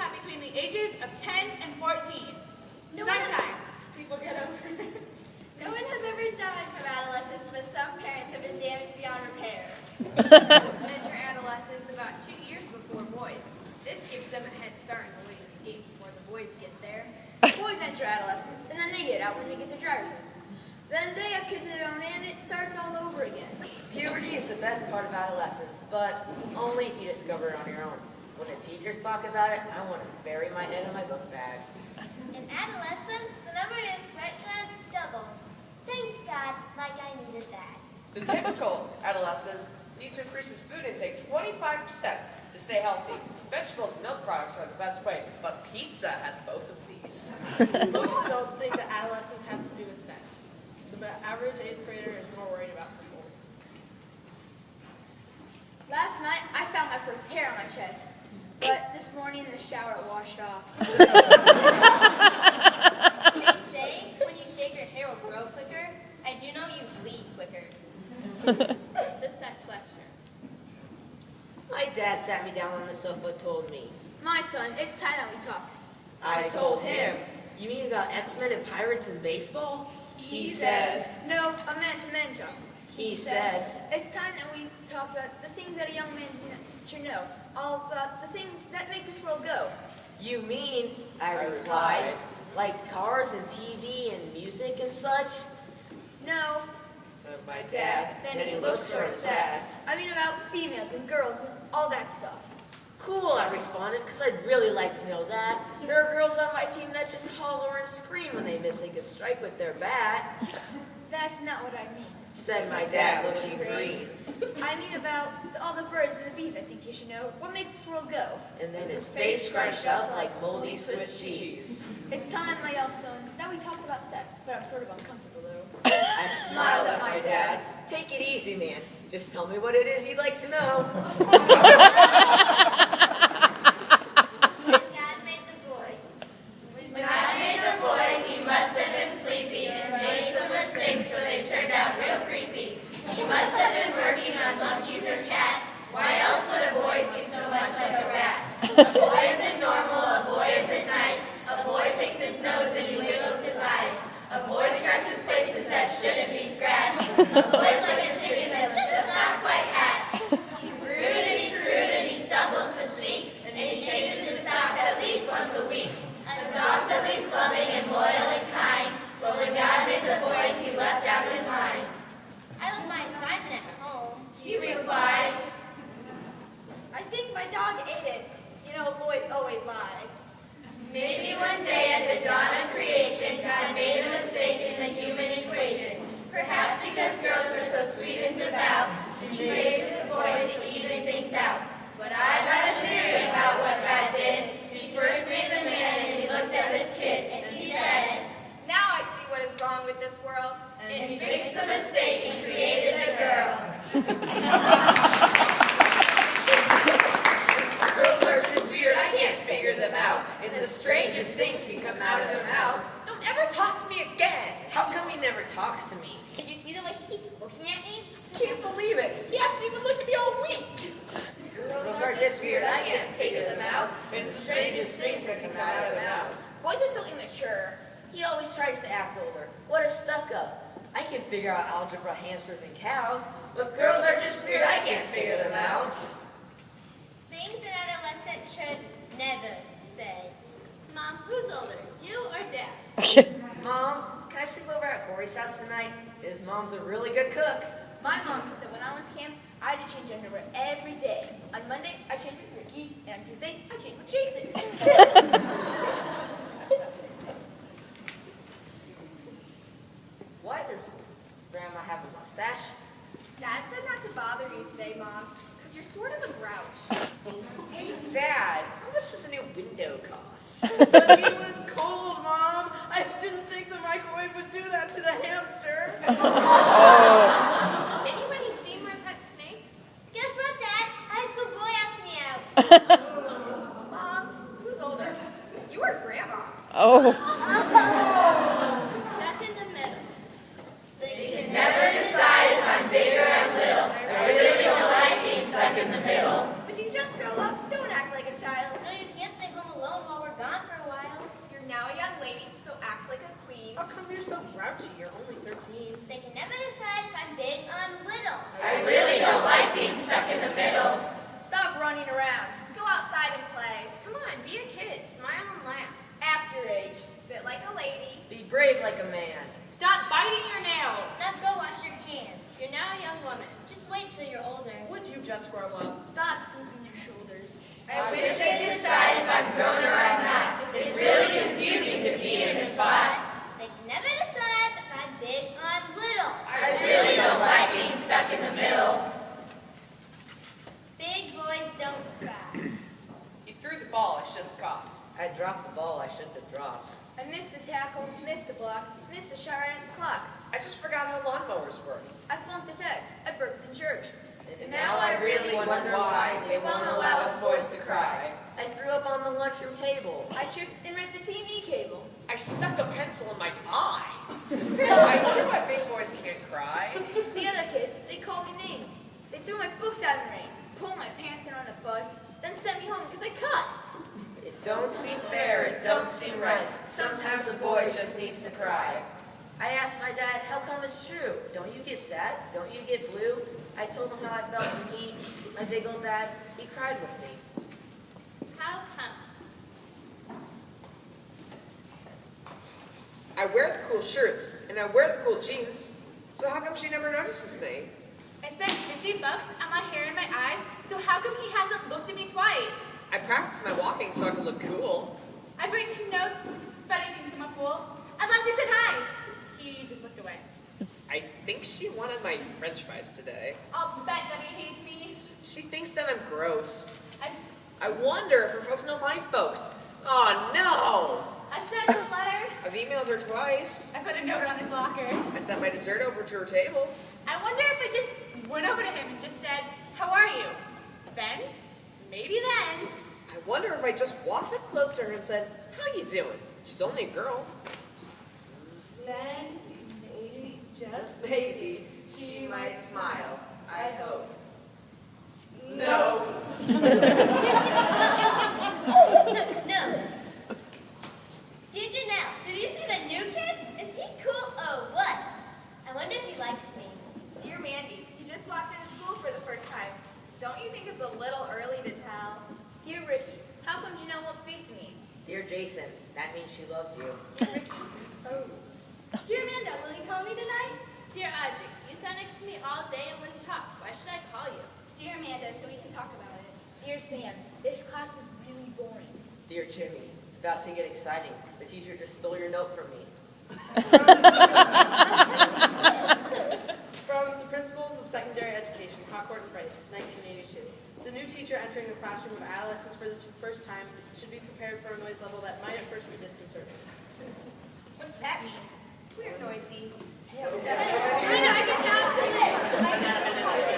not between the ages of 10 and 14. Sometimes people get over this. No one has ever died from adolescence, but some parents have been damaged beyond repair. Girls enter adolescence about 2 years before boys. This gives them a head start in the way to escape before the boys get there. Boys enter adolescence, and then they get out when they get their driver's license. Then they have kids of their own, and it starts all over again. Puberty is the best part of adolescence, but only if you discover it on your own. When the teachers talk about it, I want to bury my head in my book bag. In adolescence, the number of sweat glands doubles. Thanks, God, like I needed that. The typical adolescent needs to increase his food intake 25% to stay healthy. Vegetables and milk products are the best way, but pizza has both of these. Most adults think that adolescence has to do with sex. The average 8th grader is more worried about pimples. Last night, I found my first hair on my chest, but this morning in the shower it washed off. They say when you shave your hair will grow quicker. I do know you bleed quicker. The sex lecture. My dad sat me down on the sofa and told me. My son, it's time that we talked. I told him. You mean about X-Men and pirates and baseball? He said, no, a man-to-man talk. He said, it's time that we talk about the things that a young man should know, all about the things that make this world go. you mean, I replied, like cars and TV and music and such? No. Said my dad. Then he looked sort of sad. I mean about females and girls and all that stuff. Cool, I responded, because I'd really like to know that. There are girls on my team that just holler and scream when they miss a good strike with their bat. That's not what I mean. Said my dad, looking green. I mean about all the birds and the bees I think you should know. What makes this world go? And then his face scrunched up like moldy Swiss cheese. It's time, my young son, that we talked about sex, but I'm sort of uncomfortable though. I smiled at my dad. Take it easy, man. Just tell me what it is you'd like to know. When God made the boys. When God made the boys, he must have been sleepy and made some mistakes so they turned out real creepy. He must have been working on monkeys or cats. Why else would a boy seem so much like a rat? A boy isn't normal, a boy isn't nice. A boy picks his nose and he wiggles his eyes. A boy scratches places that shouldn't be scratched. A boy's like a chicken that's just not quite hatched. He's rude and he's rude and he stumbles to speak. And he changes his socks at least once a week. A dog's at least loving and loyal and kind. But when God made the boys, he left out his mind. I left my assignment at home. He replies, I think my dog ate it. You know, boys always lie. maybe one day at the dawn of creation, God made a mistake in the human equation. Perhaps because girls were so sweet and devout, he created the boys to even things out. But I've had a theory about what God did. He first made the man and he looked at this kid and he said, Now I see what is wrong with this world. and he fixed the mistake and created the girl. Girls are just weird, I can't figure them out. And the strangest things can come out of their mouths. Don't ever talk to me again. How come he never talks to me? Did you see the way he's looking at me? Can't believe it. He hasn't even looked at me all week. Girls are just weird, I can't figure them out. And the strangest things that come out of their mouths. Boys are so immature. He always tries to act older. What a stuck-up. I can figure out algebra, hamsters, and cows, but girls are just weird, I can't figure them out. Things an adolescent should never say. Mom, who's older, you or Dad? Mom, can I sleep over at Corey's house tonight? His mom's a really good cook. My mom said that when I went to camp, I had to change underwear every day. On Monday, I changed with Ricky, and on Tuesday, I changed with Jason. Why does Grandma have a mustache? Dad said not to bother you today, Mom, because you're sort of a grouch. Hey, Dad, how much does a new window cost? It was cold, Mom. I didn't think the microwave would do that to the hamster. Anybody seen my pet snake? Guess what, Dad? High school boy asked me out. Mom, who's older? You or Grandma? Stuck in the middle. They can never decide if I'm big or I'm little. I really don't like being stuck in the middle. Would you just grow up? Don't act like a child. No, you can't stay home alone you're so grouchy? You're only 13. They can never decide if I'm big or I'm little. I really don't like being stuck in the middle. Stop running around. Go outside and play. Come on, be a kid. Smile and laugh. Act your age. Sit like a lady. Be brave like a man. Stop biting your nails. Now go wash your hands. You're now a young woman. Just wait till you're older. Would you just grow up? Stop stooping your shoulders. I wish they'd decide if I'm grown or I'm not. It's really confusing to be in a spot. They can never decide if I'm big or I'm little. I really don't like being stuck in the middle. Big boys don't cry. He threw the ball I should have caught. I dropped the ball I shouldn't have dropped. I missed the tackle, missed the block, missed the shower at the clock. I just forgot how lawnmowers worked. I flunked the test. I burped in church. And now I really wonder why they won't allow us boys to cry. I threw up on the lunchroom table. I tripped and ripped the TV cable. I stuck a pencil in my eye. I wonder why big boys can't cry. The other kids, they called me names. They threw my books out in the rain, pulled my pants down on the bus, then sent me home because I cussed. It don't seem fair, it don't seem right. Sometimes a boy just needs to cry. I asked my dad, how come it's true? Don't you get sad? Don't you get blue? I told him how I felt when he, my big old dad, he cried with me. How come? I wear the cool shirts, and I wear the cool jeans. So how come she never notices me? I spent $50 on my hair and my eyes, so how come he hasn't looked at me twice? I practice my walking so I can look cool. I've written him notes, but he thinks I'm a fool. At lunch I said hi. He just looked away. I think she wanted my french fries today. I'll bet that he hates me. She thinks that I'm gross. I I wonder if her folks know my folks. Oh no! sent him a letter. I've emailed her twice. I put a note on his locker. I sent my dessert over to her table. I wonder if I just went over to him and just said, "How are you?" Then, maybe then. I wonder if I just walked up close to her and said, "How you doing?" She's only a girl. Then, maybe, just maybe, she might smile. I hope. No. No. Did you now? Did you see the new kid? Is he cool or what? I wonder if he likes me. Dear Mandy, he just walked into school for the first time. Don't you think it's a little early to tell? Dear Ricky, how come Janelle won't speak to me? Dear Jason, that means she loves you. Dear Ricky, oh. Dear Amanda, will you call me tonight? Dear Audrey, you sat next to me all day and wouldn't talk. Why should I call you? Dear Amanda, so we can talk about it. Dear Sam, this class is really boring. Dear Jimmy, it's about to get exciting. The teacher just stole your note from me. From the Principles of Secondary Education, Concord and Price, 1982. The new teacher entering the classroom of adolescents for the first time should be prepared for a noise level that might at first be disconcerting. What's that mean? We're noisy. I know, I can